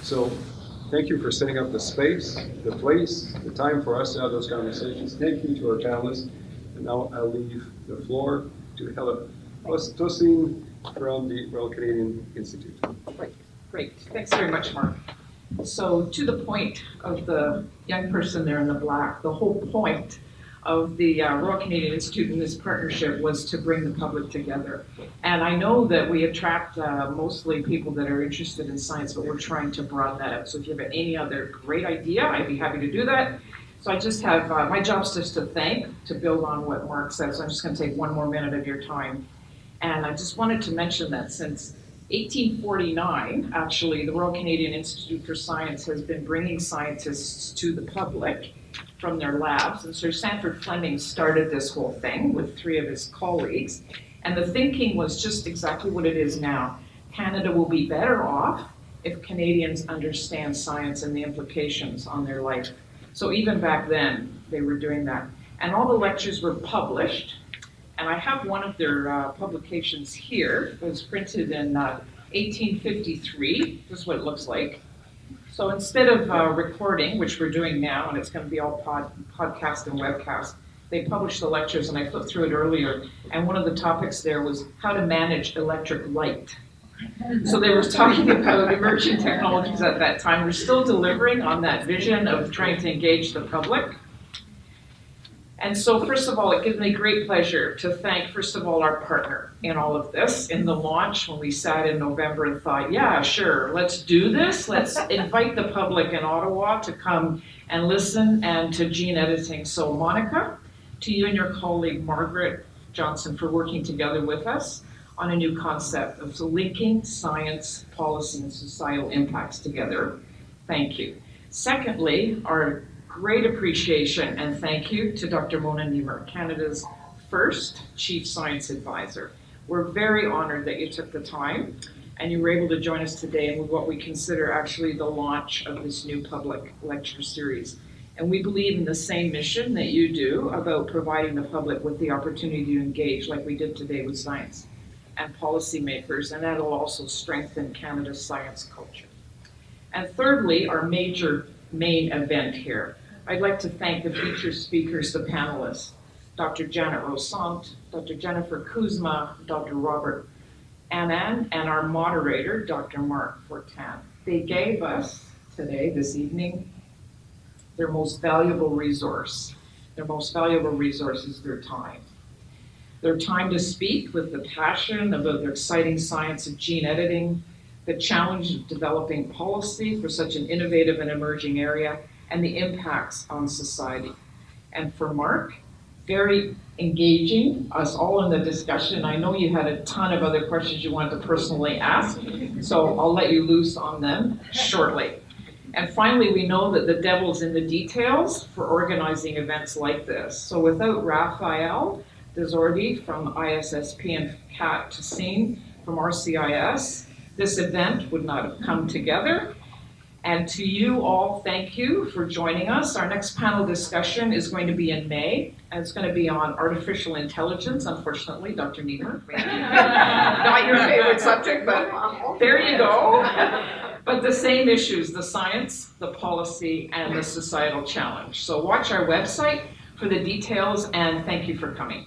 So thank you for setting up the space, the place, the time for us to have those conversations. Thank you to our panelists. And now I'll leave the floor to Helle Tosine from the Royal Canadian Institute. Great. Thanks very much, Mark. So to the point of the young person there in the black, the whole point of the Royal Canadian Institute in this partnership was to bring the public together. And I know that we attract mostly people that are interested in science, but we're trying to broaden that out. So if you have any other great idea, I'd be happy to do that. So I just have, my job's just to thank, to build on what Mark said. So I'm just gonna take one more minute of your time. And I just wanted to mention that since 1849, actually, the Royal Canadian Institute for Science has been bringing scientists to the public from their labs. And Sir Sanford Fleming started this whole thing with 3 of his colleagues. And the thinking was just exactly what it is now. Canada will be better off if Canadians understand science and the implications on their life. So even back then, they were doing that. And all the lectures were published. And I have one of their publications here. It was printed in 1853. This is what it looks like. So instead of recording, which we're doing now, and it's going to be all podcast and webcast, they published the lectures, and I flipped through it earlier. And one of the topics there was how to manage electric light. So they were talking about emerging technologies at that time. We're still delivering on that vision of trying to engage the public. And so first of all, it gives me great pleasure to thank, first of all, our partner in all of this. In the launch, when we sat in November and thought, yeah, sure, let's do this. Let's invite the public in Ottawa to come and listen, and to gene editing. So Monica, to you and your colleague, Margaret Johnson, for working together with us on a new concept of linking science, policy, and societal impacts together. Thank you. Secondly, our great appreciation and thank you to Dr. Mona Niemer, Canada's first Chief Science Advisor. We're very honored that you took the time and you were able to join us today with what we consider actually the launch of this new public lecture series. And we believe in the same mission that you do about providing the public with the opportunity to engage like we did today with science and policymakers, and that'll also strengthen Canada's science culture. And thirdly, our main event here. I'd like to thank the featured speakers, the panelists, Dr. Janet Rosant, Dr. Jennifer Kuzma, Dr. Robert Anand, and our moderator, Dr. Mark Fortin. They gave us today, this evening, their most valuable resource. Their most valuable resource is their time. Their time to speak with the passion about the exciting science of gene editing, the challenge of developing policy for such an innovative and emerging area, and the impacts on society. And for Mark, very engaging, us all in the discussion. I know you had a ton of other questions you wanted to personally ask, so I'll let you loose on them shortly. And finally, we know that the devil's in the details for organizing events like this. So without Raphael Desordi from ISSP and Helle Tosine from RCIS, this event would not have come together. And to you all, thank you for joining us. Our next panel discussion is going to be in May, and it's going to be on artificial intelligence. Unfortunately, Dr. Niemer, not your favorite subject, but there you go. But the same issues, the science, the policy, and the societal challenge. So watch our website for the details, and thank you for coming.